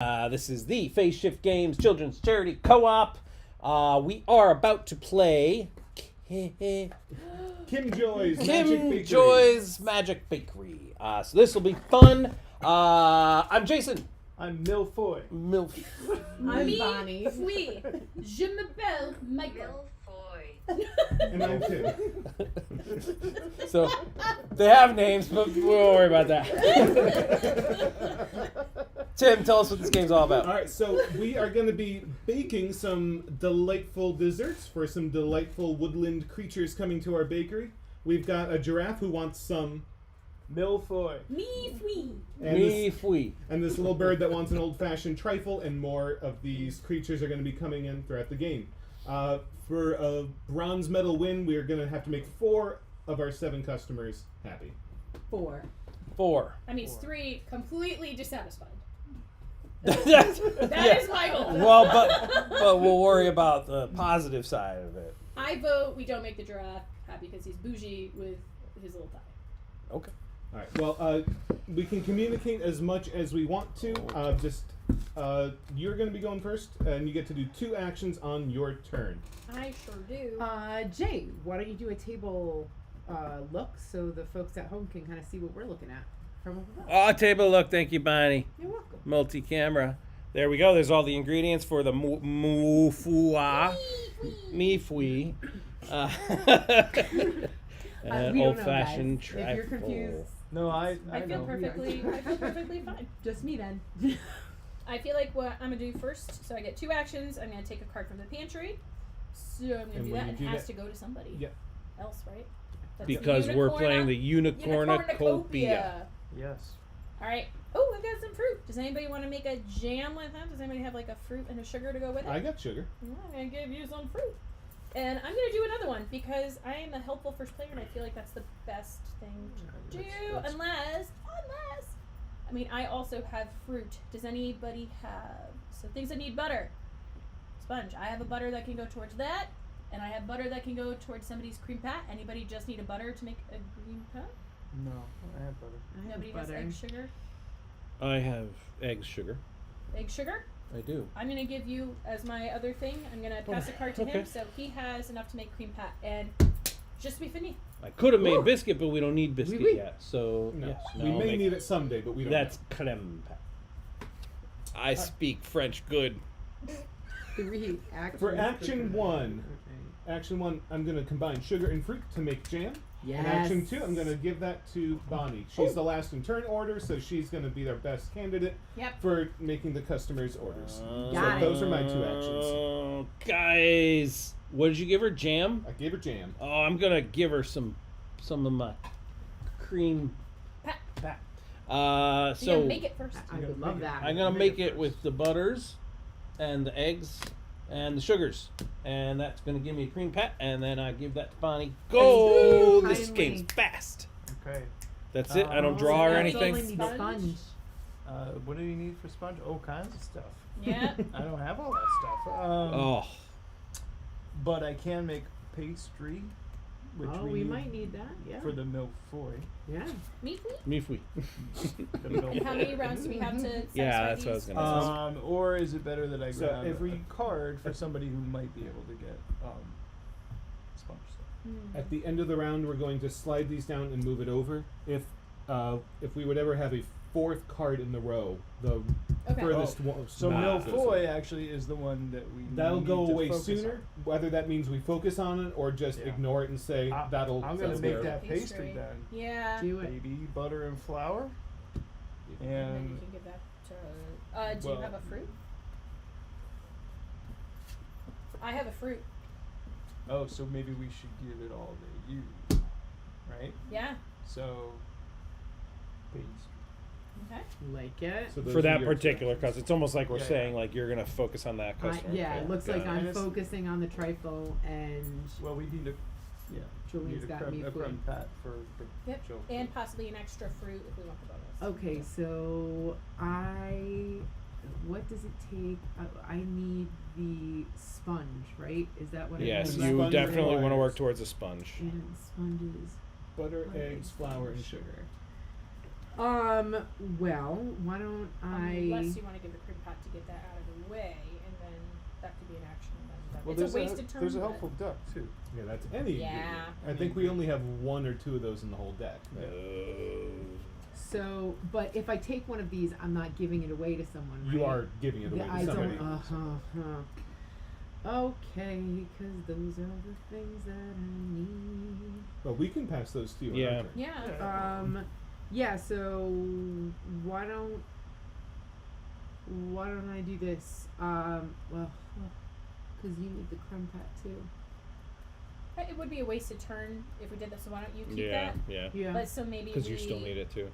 This is the Phase Shift Games Children's Charity Co-op. We are about to play Kim Joy's Magic Bakery. So this will be fun. I'm Jason. I'm Milfoy. I'm Bonnie. Oui. Je m'appelle Michael. And I'm Tim. So they have names, but we won't worry about that. Tim, tell us what this game's all about. All right, so we are going to be baking some delightful desserts for some delightful woodland creatures coming to our bakery. We've got a giraffe who wants some Milfoy. Me fui. And this little bird that wants an old-fashioned trifle, and more of these creatures are going to be coming in throughout the game. For a bronze medal win, we are going to have to make 4 of our 7 customers happy. 4. I mean, 3 completely dissatisfied. That is my goal. Well, but we'll worry about the positive side of it. I vote we don't make the giraffe happy because he's bougie with his little tie. Okay. All right. Well, we can communicate as much as we want to. You're going to be going first, and you get to do 2 actions on your turn. I sure do. Jay, why don't you do a table look so the folks at home can kind of see what we're looking at from over there. Table look. Thank you, Bonnie. You're welcome. Multi-camera. There we go. There's all the ingredients for the mufua. Mifui. Old-fashioned trifle. If you're confused, No, I feel know. perfectly fine. just me then. I feel like what I'm gonna do first. So I get 2 actions. I'm gonna take a card from the pantry. So I'm gonna do that. It has to go to somebody else, right? That's Because we're playing the Unicornucopia. Yes. All right. Oh, I've got some fruit. Does anybody want to make a jam with that? Does anybody have like a fruit and a sugar to go with it? I got sugar. I'm gonna give you some fruit, and I'm gonna do another one because I am a helpful first player, and I feel like that's the best thing to do. Unless, I mean, I also have fruit. Does anybody have things that need butter? Sponge. I have a butter that can go towards that, and I have butter that can go towards somebody's cream pat. Anybody just need a butter to make a cream pat? No, I have butter. Nobody has egg sugar. I have egg sugar. Egg sugar. I do. I'm gonna give you as my other thing. I'm gonna pass a card to him, so he has enough to make cream pat, and just be fini. I could have made biscuit, but we don't need biscuit yet. So No. yes, We may need it someday, but we don't. That's creme pat. I speak French good. 3 actions. For action 1, I'm going to combine sugar and fruit to make jam. Yes. And action 2, I'm going to give that to Bonnie. She's the last in turn order, so she's going to be our best candidate for making the customers' orders. So those are my 2 actions. Guys, what did you give her? Jam? I gave her jam. Oh, I'm gonna give her some of my cream pat. So you gotta make it first. I would love that. I'm gonna make it with the butters and the eggs and the sugars, and that's gonna give me a cream pat, and then I give that to Bonnie. Go! This game's fast. Okay. That's it. I don't draw or anything. Only need sponge. What do you need for sponge? All kinds of stuff. Yeah. I don't have all that stuff. But I can make pastry, which we might need that. Yeah. for the milfoy. Yeah. Me? Mifui. The milfoy. And how many rounds do we have to satisfy Yeah, that's what I was these? gonna say. Or is it better that I So grab every- a card for somebody who might be able to get sponge stuff? At the end of the round, we're going to slide these down and move it over. If we would ever have a 4th card in the row, the furthest one. So milfoy actually is the one that we That'll need go to away focus sooner, on. whether that means we focus on it or just ignore it and say that'll. I'm gonna that's make there. that pastry Pastry. then. Yeah. Do it. Baby butter and flour. And then you And can give that to. Do you have a fruit? I have a fruit. so maybe we should give it all to you, right? Yeah. So pastry. Okay. Like it. So those For are that your particular actions. customer, it's almost like we're Yeah, saying like you're gonna focus on that customer. It looks Got like it. I'm And it's- focusing on the trifle, and Well, we need Julian's need a got creme, me a food. creme pat for Yep. Joe. And possibly an extra fruit if we want the bonus. Okay, so what does it take? I need the sponge, right? Is that what Yes, I need? you Sponge definitely want to requires- work towards a sponge. And sponges. Butter, eggs, flour, and sugar. Well, why don't Unless you want to give the cream pat to get that out of the way, and then that could be an action. And then Well, it's a wasted turn. there's a but- helpful duck too. Yeah, that's any Yeah. ingredient. I think we only have 1 or 2 of those in the whole deck. So, but if I take one of these, I'm not giving it away to someone, right? You are giving it away Yeah, to I somebody. don't. Okay, because those are the things that I need. But we can pass those to you. on our Yeah. turn. Yeah. Yeah. So why don't I do this? Well, because you need the creme pat too. It would be a wasted turn if we did this. So why don't you keep Yeah, that? yeah. Yeah. But so maybe Because we you still need it too.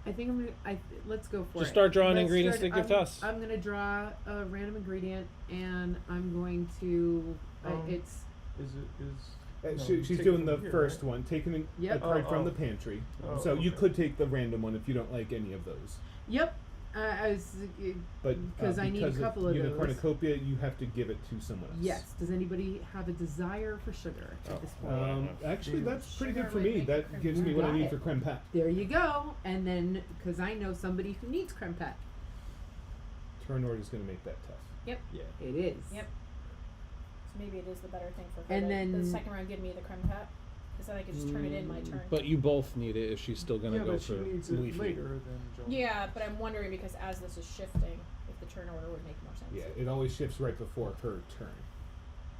I think I'm gonna. Let's go for it. Just start drawing Let's ingredients to give to us. I'm gonna draw a random ingredient, and I'm going to. It's. She's take doing it the from here, first right? one, taking a Yep. card from Oh. the pantry. Oh, So you okay. could take the random one if you don't like any of those. Yep. I was. But 'Cause I need a couple of those. Unicornucopia, you have to give it to someone else. Yes. Does anybody have a desire for sugar at this point? Actually, that's pretty good Sugar for would me. make That creme gives me pat. what I Got need it. for creme pat. There you go. And then, because I know somebody who needs creme pat. Turn order is going to make that tough. Yep. Yeah. It is. Yep. So maybe it is the better thing for her. And to, then- the second round, give me the creme pat, because then I could just turn it in my turn. But you both need it if she's still gonna Yeah, go but she for needs it leafy. later than Joel. Yeah, but I'm wondering because as this is shifting, if the turn order would make more sense. Yeah, it always shifts right before her turn.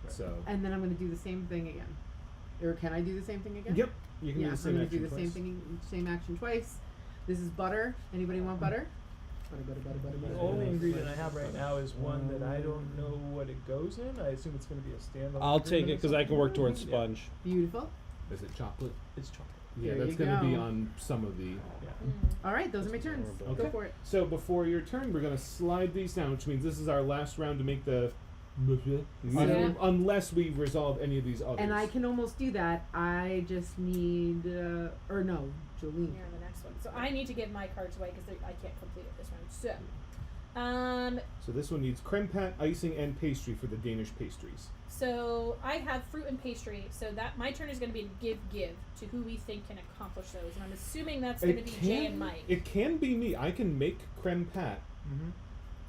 Right. So. And then I'm going to do the same thing again. Or can I do the same thing again? Yep. You can Yeah, do the I'm same going to action do the twice. same action twice. This is butter. Anybody want butter? The only ingredient I have right now is one that I don't know what it goes in. I assume it's going to be a standalone. I'll take it ingredient or because I can work something. towards Yeah. sponge. Beautiful. Is it chocolate? It's chocolate. Yeah, There that's you going to be go. on some of the. Yeah. All right, those are my turns. Okay. Go for it. So before your turn, we're going to slide these down, which means this is our last round to make the. Yeah. Unless we resolve any of these others. And I can almost do that. I just need, or no, Jolene. Here on the next one. So I need to give my cards away because I can't complete it this round. So this one needs creme pat, icing, and pastry for the Danish pastries. So I have fruit and pastry. So that my turn is going to be to give to who we think can accomplish those, and I'm assuming that's going to be Jay and Mike. It can be me. I can make creme pat Mm-hmm.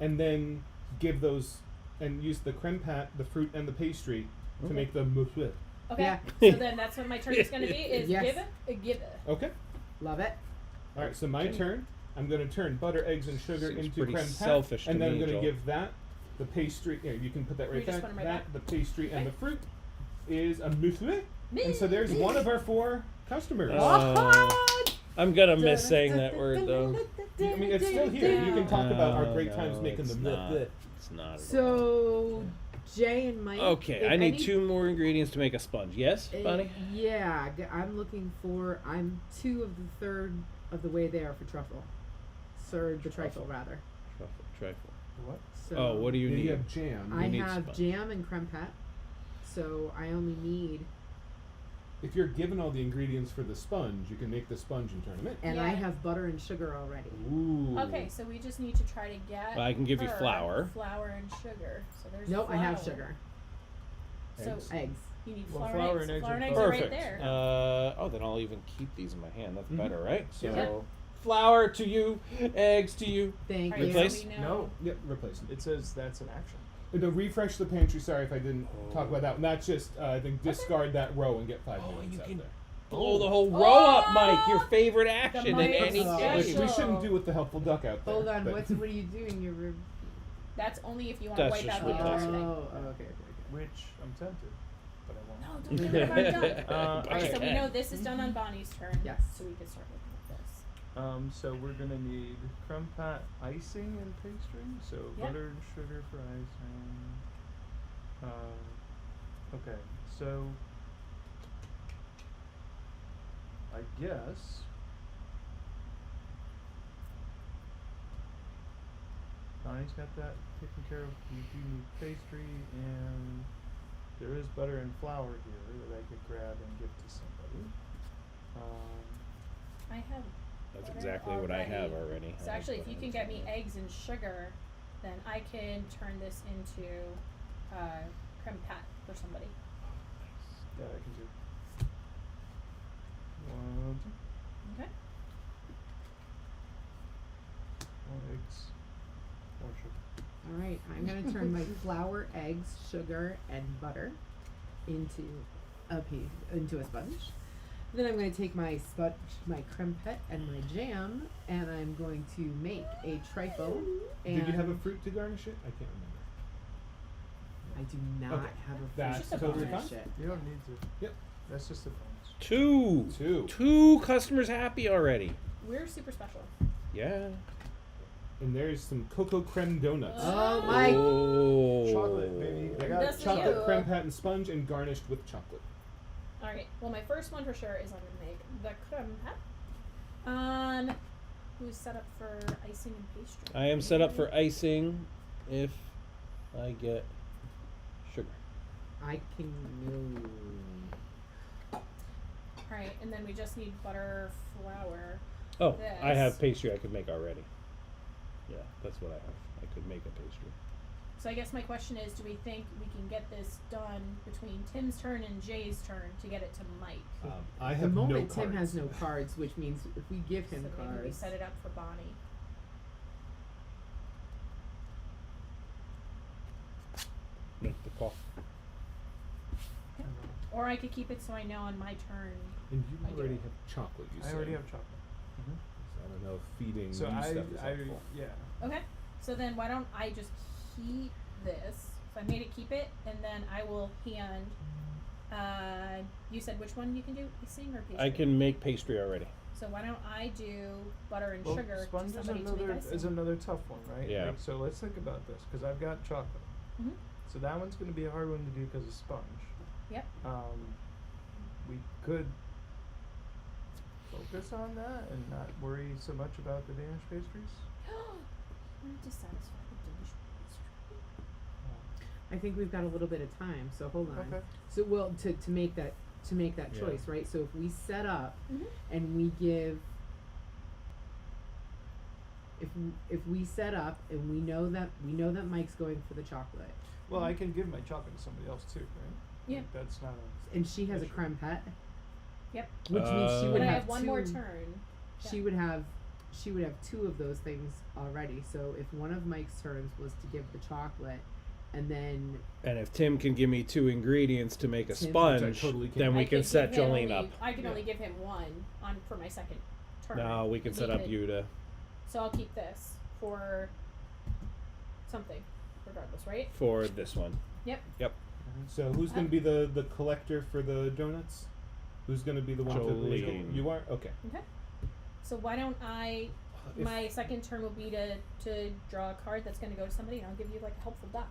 and then give those and use the creme pat, the fruit, and the pastry to Okay. make the mousse. Okay. Yeah. So then that's what my turn is going to be: is Yes. give it. Okay. Love it. All right. So my turn. I'm going to turn butter, eggs, and sugar Seems into pretty creme pat, selfish to and then me, I'm going to Joel. give that the pastry. Here, you can put that We right just back. put 'em right That the pastry and Okay. the fruit is a mousse. And so there's one of our 4 customers. I'm gonna miss saying that word though. I mean, it's still here. You can talk about our great times making it's the not. bleh. It's not. at all. So, Jay and Mike. Okay, if I need any- 2 more ingredients to make a sponge. Yes, Bonnie? Yeah, I'm looking for. I'm 2 of the 3rd of the way there for truffle. Third, the trifle rather. Trifle. What? So Oh, what do you Yeah, need? you have jam. I need have sponge. jam and creme pat. So I only need, If you're given all the ingredients for the sponge, you can make the sponge and turn them in. and I Yeah. have butter and sugar already. Ooh. Okay, so we just need to try to get. Well, I can give you her flour. Flour and sugar. So there's. Nope, I have flour. sugar. So Eggs. Eggs. you need Well, flour, flour and and eggs. eggs Flour are and eggs are right Perfect. there. Oh, then I'll even keep these in my hand. That's Mhm. better, right? So, Yeah. flour to you, eggs to you. Thank Alright, you. so Replace? we know- No. Yep, replace them. It says that's an action. To refresh the pantry, sorry if I didn't talk about that. And that's just, I think, discard that row and get 5 Oh, minutes you out can- there. Blow the whole row up, Mike. Your favorite action in Mike any special. game. Which we Special. shouldn't do with the helpful duck out there. Hold on. but- What are you doing? You're. That's only if you want to That's wipe just out the replacing. entire thing. Okay. Which I'm tempted, but I won't. No, don't do that. I've already done. Okay. So we know this is done on Bonnie's turn. Yes. So we can start looking at this. So we're gonna need creme pat, icing, and pastry. So Yep. butter and sugar for icing. Okay, so I guess Bonnie's got that taken care of. We do need pastry, and there is butter and flour here that I could grab and give to somebody. I have. That's butter exactly what I have already. So actually, if you can get me eggs and sugar, then I can turn this into creme pat for somebody. Yeah, I can do. 1, 2. Okay. More eggs. More sugar. All right, I'm gonna turn my flour, eggs, sugar, and butter into into a sponge. Then I'm going to take my sponge, my crempette, and my jam, and I'm going to make a trifle. And Did you have a fruit to garnish it? I can't remember. I do not Okay. have a fruit That's just a to totally garnish fine. it. You don't need to. Yep. That's just a bonus. Two. 2. Customers happy already. We're super special. Yeah. And there's some cocoa creme donuts. Oh my! Oh. Chocolate, baby. I got That's it. Chocolate you. creme pat and sponge and garnished with chocolate. All right. Well, my first one for sure is I'm gonna make the creme pat. Who's set up for icing and pastry? I am set up for icing if I get sugar. I can no. All right, and then we just need butter, flour. Oh, I This. have pastry I could make already. Yeah, that's what I have. I could make a pastry. So I guess my question is, do we think we can get this done between Tim's turn and Jay's turn to get it to Mike? I The have no moment cards. Tim has no cards, which means if we give him So maybe we cards, set it up for Bonnie. Make the call. Or I could keep it so I know on my turn. And you I do. already have chocolate, you I said. already have chocolate. So I don't know if feeding So you I stuff is helpful. yeah. Okay. So then why don't I just keep this? So I made it keep it, and then I will hand. You said which one you can do, icing or pastry? I can make pastry already. So why don't I do butter and Well, sugar sponge to is somebody to make another icing? is another tough one, right? Yeah. Like, so let's think about this because I've got chocolate. Mhm. So that one's going to be a hard one to do because of sponge. Yep. We could focus on that and not worry so much about the Danish pastries. I'm dissatisfied with Danish pastry. I think we've got a little bit of time. So hold on. Okay. So well, to make that Yeah. choice, right? So if we set up Mhm. and we give, if we set up and we know that Mike's going for the chocolate, Well, I can give my chocolate to somebody else too, right? Yeah. Like, that's not a. and she has a Sure. creme pet, Yep. which means she Uh, would But I have have one more two- turn. She would have two of those things already. So if one of Mike's turns was to give the chocolate, and then And if Tim can give me 2 ingredients to make a Tim- sponge, Which I totally can. then we I can could set give him Jolene only- up. I can Yeah. only give him one on for my second turn. No, we can And set he up could- you to. So I'll keep this for something, regardless, right? For this one. Yep. Yep. So who's going to be the collector for the donuts? Who's going to be the one Jolene. to? You are? Okay. Okay. So why don't I? If- My second turn will be to draw a card that's going to go to somebody, and I'll give you like a helpful duck.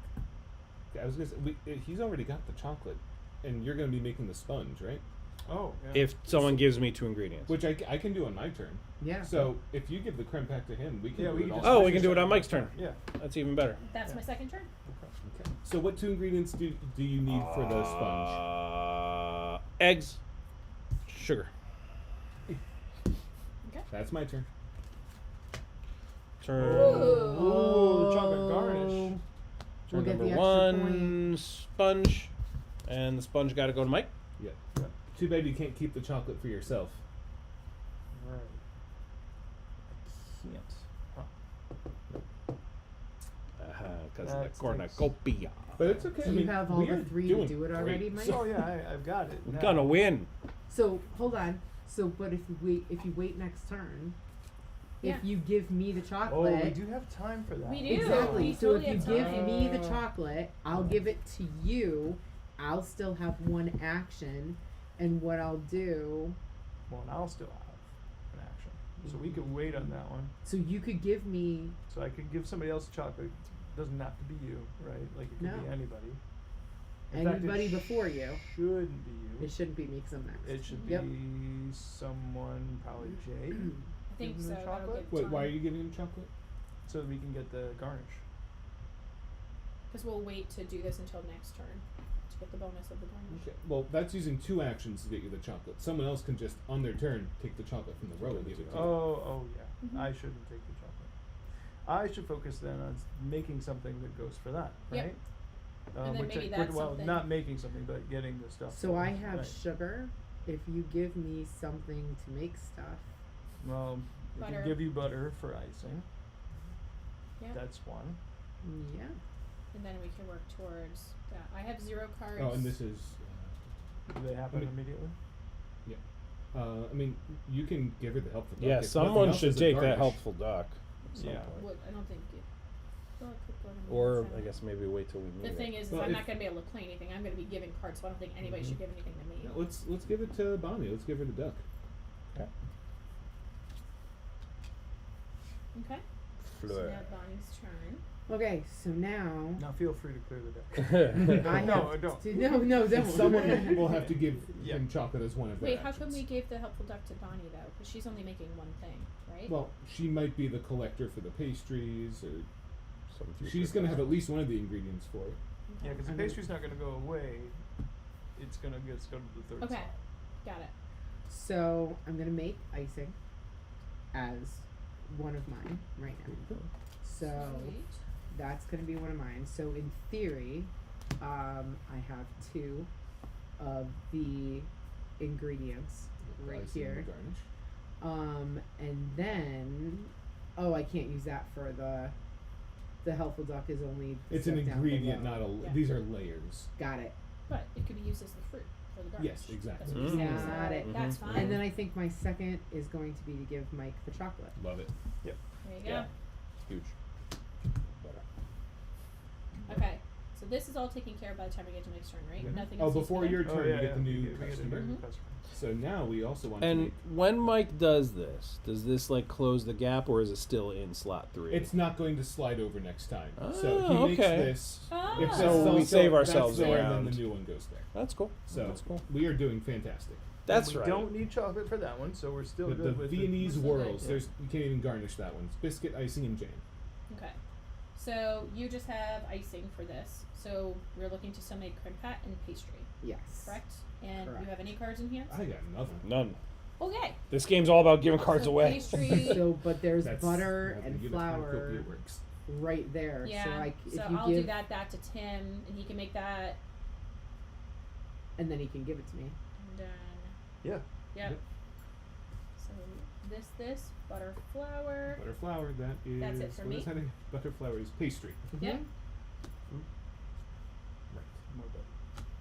I was going to say, he's already got the chocolate, and you're going to be making the sponge, right? Oh. Yeah. If someone gives me 2 ingredients. Which I can do on my turn. yeah. So if you give the creme pack to him, we can Yeah, do we it can all. just Oh, we finish can do it that on Mike's turn. Yeah. That's even better. That's Yeah. my second turn. Okay. So what 2 ingredients do you need for the sponge? Eggs, sugar. That's my turn. Turn. Ooh, chocolate garnish. Turn We'll get number the extra 1, sponge, and the sponge got to go to Mike. Yeah. Too bad you can't keep the chocolate for yourself. Right. I can't. Huh. Because of That the cornucopia. But it's okay. Do I you mean, have all we the are 3 to doing do it great. already, Mike? Oh yeah, I've got it. We're now. gonna win. So hold on. So, but if you wait next turn, Yeah. if you give me the Oh, chocolate, we do have time for that. We do. exactly. We So totally if you have give time. me the chocolate, I'll give it to you. I'll still have 1 action, and what I'll do. Well, and I'll still have an action, so we could wait on that one. So you could give me. So I could give somebody else chocolate. Doesn't have to be you, right? Like it could No. be anybody. In fact, Anybody before you. Shouldn't be you. It shouldn't be me because I'm next. It should Yep. be someone, probably Jay, I think Give so. him the That'll chocolate? give Wait, time. why are you giving him chocolate? so that we can get the garnish. Because we'll wait to do this until next turn to get the bonus of the garnish. Okay. Well, that's using 2 actions to get you the chocolate. Someone else can just, on their turn, take the chocolate from the row and give it to you. Oh yeah. Mhm. I shouldn't take the chocolate. I should focus then on making something that goes for that, Yep. right? And then which maybe I, that's well, something. not making something, but getting the stuff. So I going, have right. sugar. If you give me something to make stuff, Well, we Butter. can give you butter for icing. Yeah. That's one. Yeah. And then we can work towards that. I have 0 cards. Oh, and this is. Do they happen mean- immediately? I mean, you can give her the helpful duck. Yeah, if nothing someone else, should as a take that garnish. helpful duck. at some Yeah. point. Would, I don't think it. Well, it could go to me, Or so. I guess maybe wait till we The need thing it. is Well, I'm if- not going to be able to play anything. I'm going to be giving cards, so I don't think anybody should give anything to me. Yeah, let's give it to Bonnie. Let's give her the duck. Okay. So Fleur. now Bonnie's turn. Okay, so now Now feel free to clear the deck. I No, have don't. No, don't. And someone will have to give Yeah. him chocolate as one of their Wait, how come actions. we gave the helpful duck to Bonnie though? Because she's only making one thing, right? Well, she might be the collector for the pastries, or Some future she's going to have customer. at least one of the ingredients for it. Yeah, because the I'm gonna- pastry's not going to go away. It's going to go to the third Okay. slot. Got it. So I'm gonna make icing as one of mine right now. So Sweet. that's gonna be one of mine. So in theory, I have 2 of the ingredients right Icing and here. garnish. And then I can't use that for the helpful duck is only It's an stuff down ingredient, below. not a. Yeah. These are layers. Got it. But it could be used as the fruit for the garnish. Yes, exactly. That's what you're saying, Got so it. That's Mhm. fine. And then I think my second is going to be to give Mike the chocolate. Love it. there you go. Yeah. Huge. Better. Okay. So this is all taken care of by the time we get to Mike's turn, right? Mhm. Nothing Oh, else needs to be before done? your Oh, turn, yeah, you get yeah, the new we get a customer. new Mhm. customer. So now we also want to And make. when Mike does this, does this like close the gap, or is it still in slot 3? It's not going to slide over next time. so Oh, he makes okay. this. Oh. If So this is we also- save that's ourselves there, around. and then the new one goes there. That's cool. So That's cool. we are doing fantastic. That's we right. don't need chocolate for that one, so we're still With the good with Viennese We're still good. whirls, Yeah. there's you can't even garnish that one. It's biscuit, icing, and jam. Okay. So you just have icing for this. So we're looking to still make creme pat and pastry, Yes. correct? And Correct. you have any cards in hand? I got nothing. None. Okay. This game's all about giving cards So away. pastry. So, but there's That's butter how the and unit flour cornucopia works. right there. Yeah. So if So you I'll give, do that to Tim, and he can make that. and then he can give it to me. And then Yeah. yep. Yep. So this butter flour. Butter flour, that is. That's it for what me? is that again? Butter flour is pastry. Yep. Right. More butter.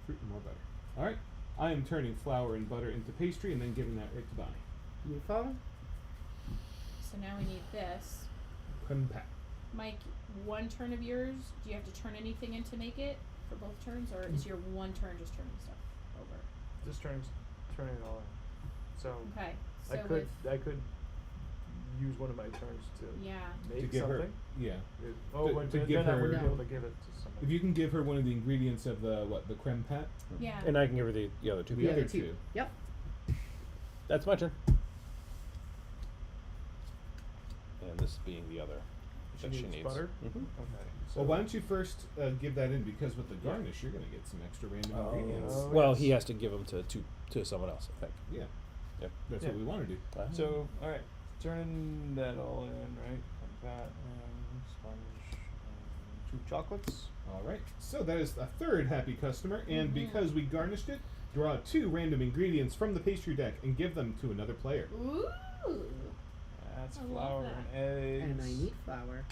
Fruit and more butter. Alright. I am turning flour and butter into pastry and then giving that right to Bonnie. Beautiful. So now we need this. Creme pat. Mike, one turn of yours. Do you have to turn anything in to make it for both turns, or is your one turn just turning stuff over? Just turning it all in. So Okay. So I could use one of my turns to yeah. make To give something. her. Yeah. Oh, to but give then I her- wouldn't be No. able to give it to somebody. If you can give her one of the ingredients of the creme pat, Yeah. And I can give her the other two. the The other other two. two. Yep. That's my turn. And this being the other that she needs. butter. Mhm. Okay. So Well, why don't you first give that in, because with the garnish you're going to get some extra random ingredients. Oh, Well, yes. he has to give them to someone else, I think. Yeah. Yep. That's Yeah. what we want to do. So, all right, turning that all in, right? Like that, and sponge, and 2 chocolates. All right. So that is a third happy customer, and Mhm. because we garnished it, draw 2 random ingredients from the pastry deck and give them to another player. Ooh. That's I love flour that. and eggs. And I need flour.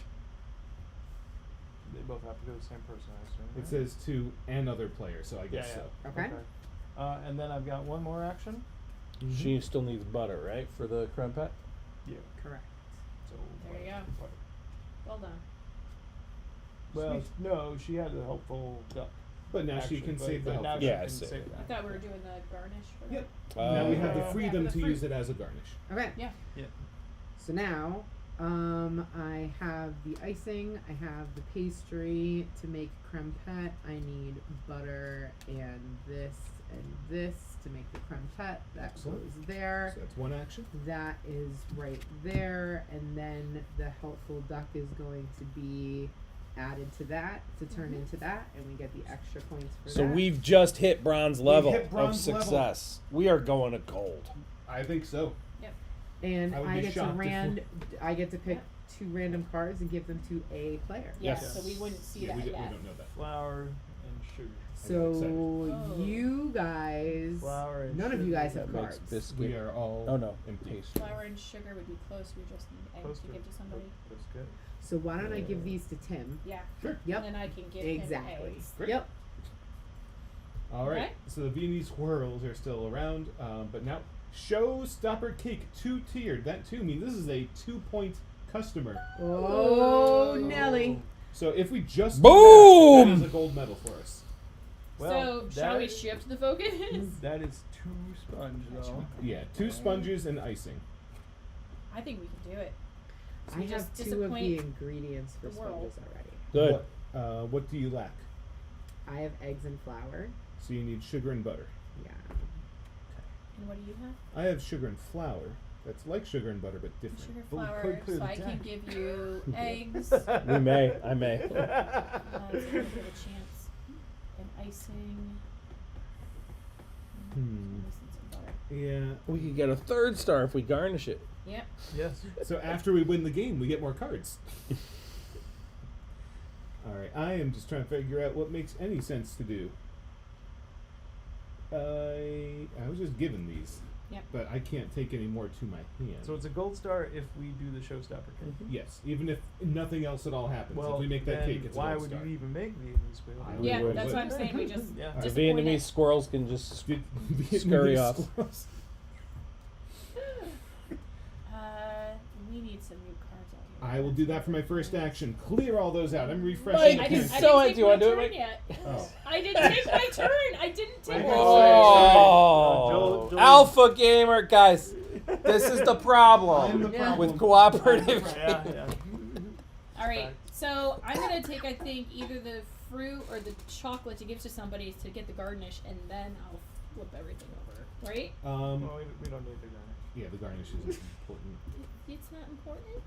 They both have to go to the same person, I assume. It right? says to another player, so I guess yeah. so. Okay. And then I've got one more action. She still needs butter, right, for the creme pat? Yeah. Correct. So. There you go. butter. Well done. Well, Sweet. no, she had a helpful duck. But now she action, can but- save the but now helpful she Yeah, can save save it. I that. thought we were doing the garnish for that. Yep. Now we have the Yeah, freedom for to the use fruit. it as a garnish. Okay. Yeah. Yeah. So now, I have the icing, I have the pastry. To make creme pat, I need butter and this to make the creme pat. That Excellent. goes there. So that's one action. That is right there, and then the helpful duck is going to be added to that to turn Mhm. into that, and we get the extra points for So that. we've just hit bronze level hit bronze of level. success. We are going to gold. I think so. And I would I be get to shocked I get to pick Yeah. 2 random cards and give them to a player. Yeah. Yes. So we wouldn't see Yeah, that we yet. don't know that. Flour and sugar. So Oh. you guys, Flour and none of you sugar. guys have That makes cards. biscuit. We are all Oh no, empty. pastry. Flour and sugar would be close. We just need eggs Close to give to somebody. That's good. So why don't I give these to Tim? Yeah. Sure. Yep. And then I can give Exactly. him eggs. Great. Yep. All right. Okay. So the Viennese swirls are still around, but now Showstopper Cake 2-tiered. That too means this is a 2-point customer. Oh, Nelly. So if we just Boom! that is a gold medal for us. Well, so shall we that- shift the focus? That is 2 sponge though. Yeah, 2 sponges and icing. I think we can do it. So I we just have 2 of the disappoint ingredients for the world. sponges already. Good. What do you lack? I have eggs and flour. So you need sugar and butter. Yeah. And what do you have? I have sugar and flour. That's like sugar and butter, but different. Sugar, But we flour, could clear so the I can tank. give you eggs. We may. I may. Let's give it a chance. And icing. Hmm. This and some butter. Yeah. We could get a 3rd star if we garnish it. Yep. Yes. So after we win the game, we get more cards. All right. I am just trying to figure out what makes any sense to do. I was just given these. Yep. But I can't take any more to my hand. So it's a gold star if we do the showstopper cake. Yes, even if nothing else at all happens. Well, if we make that then cake, it's why a gold would star. you even make Viennese wheel? I Yeah, would. that's what I'm saying. We just Yeah. The disappoint Vietnamese it. squirrels can just Vietnamese scurry off. squirrels. We need some new cards out here. I will do that for my first action. Clear all those out. I'm refreshing Mike, the I He's didn't, pen. I so didn't do take you my wanna do it, turn Mike? yet. Oh. I didn't take my turn. I didn't take Right. my Oh, Joel- Alpha Gamer, guys. This is the I'm problem the problem. with cooperative. Yeah, yeah. All right, so I'm gonna take, I think, either the fruit or the chocolate to give to somebody to get the garnish, and then I'll flip everything over. Right? Well, we don't need the garnish. Yeah, the garnish is important. It's not important.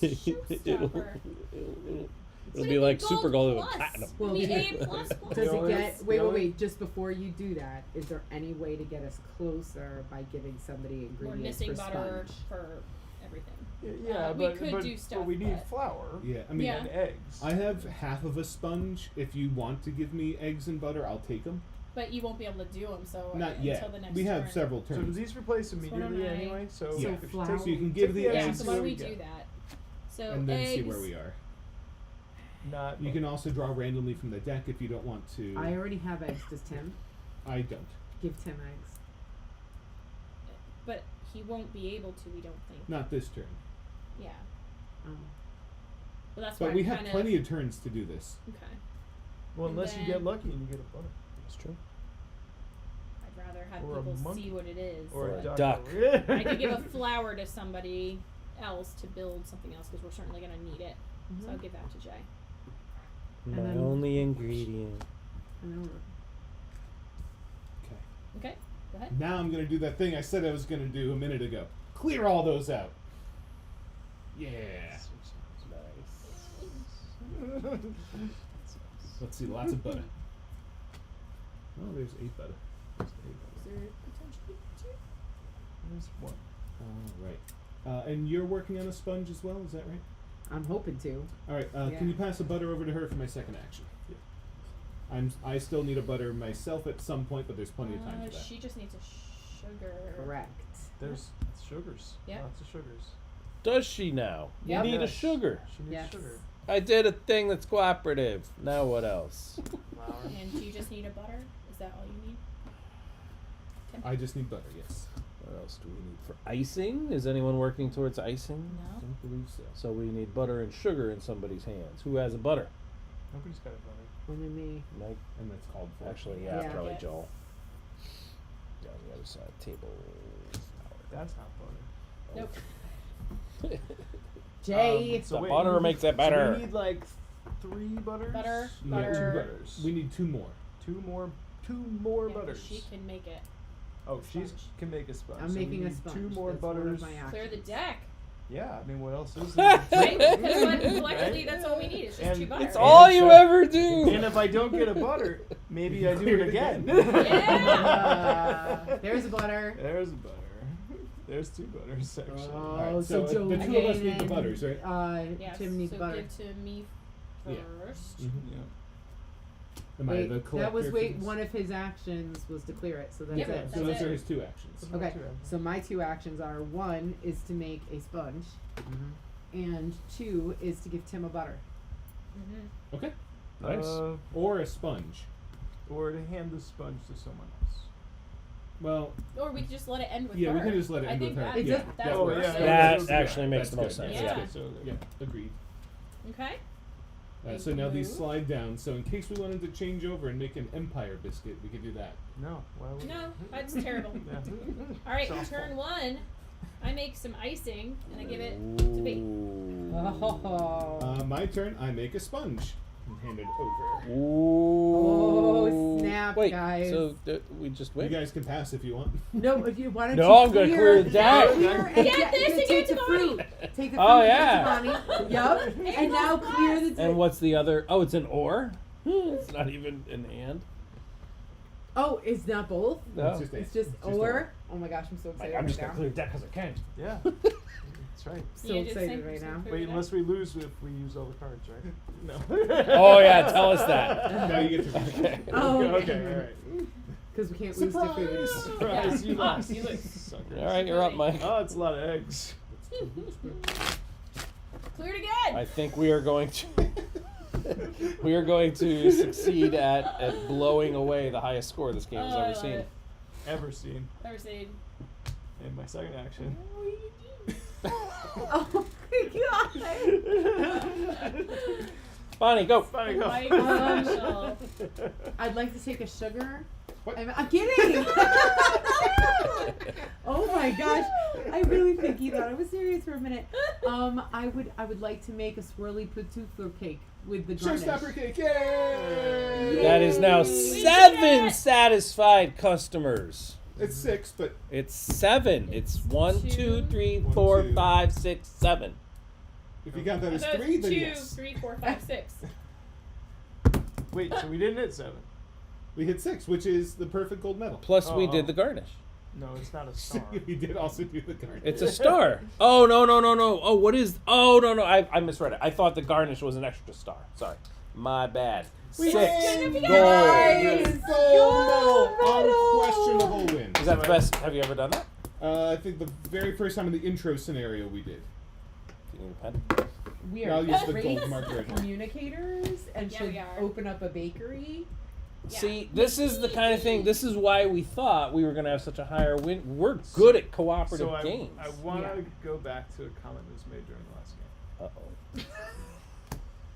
it'll, Showstopper. it'll be like Super Gold with plus. platinum. It'll be A plus plus. Does The it only- get? the Wait, only- wait. Just before you do that, is there any way to get us closer by giving somebody We're ingredients missing for butter sponge? for everything. Yeah, we but, could but, do stuff, but we need but- flour Yeah, I mean, Yeah. and eggs. I have half of a sponge. If you want to give me eggs and butter, I'll take them. But you won't be able to do them, so Not until yet. the next We have turn. several So do turns. these replace why don't immediately I- anyway? So Yeah. if you flour. take, So you can take give the Yeah, eggs so why don't we get. do that? So and then eggs. see where we are. Not You can also draw randomly from the deck if you don't want to. I already have eggs. Does Tim? I don't. Give Tim eggs. But he won't be able to. We don't think. Not this turn. Yeah. Oh. Well, that's why But we I'm have kind plenty of turns to do this. Okay. well, and unless you then- get lucky and you get a butter That's true. I'd rather have Or a people monkey. see what it is. or Or a a duck. duck. I could give a flower to somebody else to build something else because we're certainly going to need it. So I'll give that to Jay. And My then- only ingredient. And then Okay. Okay. Go ahead. Now I'm gonna do that thing I said I was gonna do a minute ago. Clear all those out. Yeah. Let's see, lots of butter. Oh, there's 8 butter. Is there potentially two? There's one. All right. And you're working on a sponge as well, is that right? I'm hoping to. All right. Yeah. Can you pass the butter over to her for my second action? I still need a butter myself at some point, but there's plenty of time for that. She just needs a sugar. Correct. There's sugars. Yep. Lots of sugars. Does she now? Yep. We need a Yes. sugar. She needs Yes. sugar. I did a thing that's cooperative. Now what else? Flour. And do you just need a butter? Is that all you need? I just need butter, yes. What else do we need for icing? Is anyone working towards icing? No. Don't believe so. So we need butter and sugar in somebody's hands. Who has a butter? Nobody's got a butter. Only me. Mike? And that's called for. Actually, yeah, Yeah. probably Yes. Joel. Down the other side table. That's not butter. Nope. Jay. So The wait, butter makes it So better. we need like 3 butters. Butter, Yeah, butter. 2 butters. We need 2 more. Two more Yeah, 'cause butters. she can make it. Oh, she sponge. can make a sponge. I'm so we making a need sponge. 2 more That's one of butters. my Clear the actions. deck. Yeah, I mean, what else is Right? Right? there? Because what, collectively, Right? that's all we need. It's just And 2 butter. It's all you ever And do. if I don't get a butter, maybe I do Clear it it again. Yeah. There's a butter. There's a butter. There's 2 butters actually. Oh, Alright, so so Joe the 2 of us need the and, butters, right? Yes. Tim needs so butter. give to me Yeah. first. Yeah. Am I the collector? that was for this? one of his actions was to clear it, so that's Yep, it. So that's those it. are his 2 actions. Okay, so my 2 actions are 1 is to make a sponge, and 2 is to give Tim a butter. Mm-hmm. Okay. Nice. Or a sponge. Or to hand the sponge to someone else. Well, Or we could just let it end with yeah, her. we can just let it I end think with her. that- It Yeah, does- that Oh, works. yeah, That that's actually good. makes That's the most good. sense. Yeah. Okay, so Yeah, agreed. Okay. So now these Move. slide down. So in case we wanted to change over and make an empire biscuit, we could do that. no, why would No, that's terrible. Yeah. All right, Softball. turn 1. I make some icing and I give it to B. Oh, My turn. I make a sponge and hand it over. Oh, snap, Wait, guys. so we just You win? guys can pass if you want. no, if you wanted No, to I'm gonna clear the deck. clear and Get this and take give it the to fruit. Bonnie. Take the fruit Oh, and yeah. give it to Bonnie. Yup. And now clear the deck. And what's the other? Oh, it's an or? It's not even an and. Oh, it's not both? No. It's just or? or. Oh my gosh, I'm so excited I'm right just gonna now. clear the deck because I can. Yeah. That's right. So You just excited think right you're now. so Wait, good unless we lose if we use all the cards, right? No. Oh yeah, tell us that. Now you get to read. Okay. Oh, Okay, alright. Because we can't lose to food. Surprise, you Yeah. lost. You lose. Sucker. All right, you're up, Mike. Oh, it's a lot of eggs. Cleared again. I think we are going to succeed at blowing away the highest score this game has Oh, I ever love seen. it. Ever seen Never seen. in my second action. Oh my god. Bonnie, go. Funny go. Mike special. I'd like to take a sugar. What? I'm kidding. Oh my gosh. I really think he thought I was serious for a minute. I would like to make a swirly patoothler cake with the garnish. Showstopper cake! Yay! That is now did 7 it. satisfied customers. It's 6, but It's 7. It's 1, 2, 3, 1, 4, 2. 5, 6, 7. if you count that I as thought it 3, was then 2, yes. 3, 4, 5, 6. Wait, so we didn't hit 7. We hit 6, which is the perfect gold medal. Plus, we Oh. did the garnish. No, it's not a star. we did also do the garnish. It's a star. Oh, no. Oh, what is. Oh, no. I misread it. I thought the garnish was an extra star. Sorry. My bad. We 6 win! gold. Nice. Gold medal! Gold Unquestionable win. Is that the best? Have you ever done that? I think the very first time in the intro scenario we did. Do you need a pen? We I'll are use the great gold marker again. communicators and Yeah, should we are. open up a bakery. Yeah. See, this is the kind of thing. This is why we thought we were going to have such a higher win. We're good at cooperative So games. I want to Yeah. go back to a comment that was made during the last game. Uh-oh.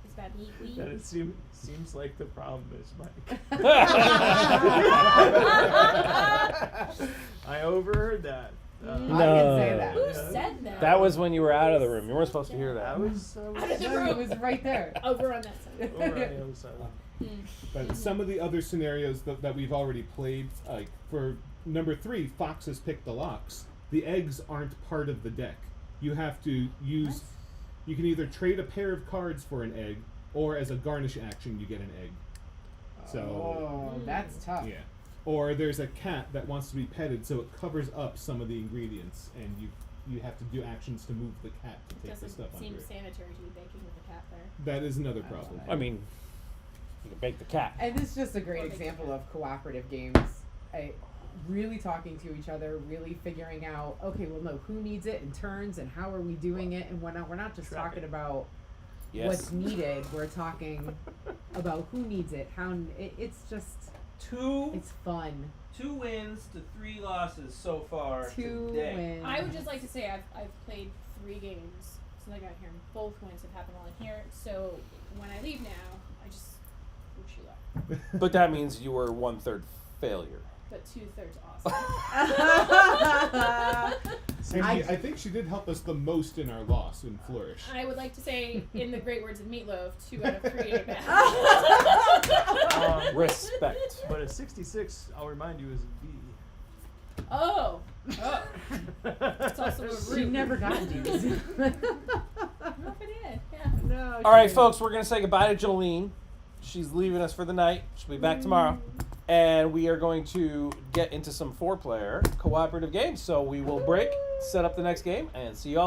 It's about me. That it seems like the problem is Mike. I overheard that. I No. didn't say that. Who Yeah. said that? That was when you were out of the room. You weren't supposed to hear I that. was Out of the No, room. it was right there. Over on that side. over on the other side. But some of the other scenarios that we've already played, like for number 3, foxes pick the locks. The eggs aren't part of the deck. You have to use. You can either trade a pair of cards for an egg, or as a garnish action, you get an egg. So Oh, that's tough. yeah. Or there's a cat that wants to be petted, so it covers up some of the ingredients, and you have to do actions to move the cat to take the Doesn't stuff seem under it. sanitary to be baking with a cat there. That is another problem. I mean, you can bake the cat. And this is just a great Or bake example the of cooperative games. Really talking to each other, really figuring out, okay, well, no, who needs it in turns, and how are we doing it, and whatnot. We're not just Track talking it. about Yes. what's needed. We're talking about who needs it. It's just, it's fun. 2 wins to 3 losses so far 2 wins. I would just like to say I've played 3 games since I got here, and both wins have happened while in here. So when I leave now, I just wish you luck. But that means you were 1/3 failure. But 2/3 awesome. And I- I think she did help us the most in our loss in Flourish. I would like to say, in the great words of Meatloaf, 2 out of 3 ain't bad. Respect. But a 66, I'll remind you, is a B. Oh. It's also a She root. never got D's. I don't know if it is. Yeah. No. All right, folks, we're going to say goodbye to Jolene. She's leaving us for the night. She'll be back tomorrow. And we are going to get into some 4-player cooperative games. So we will break, set up the next game, and see you all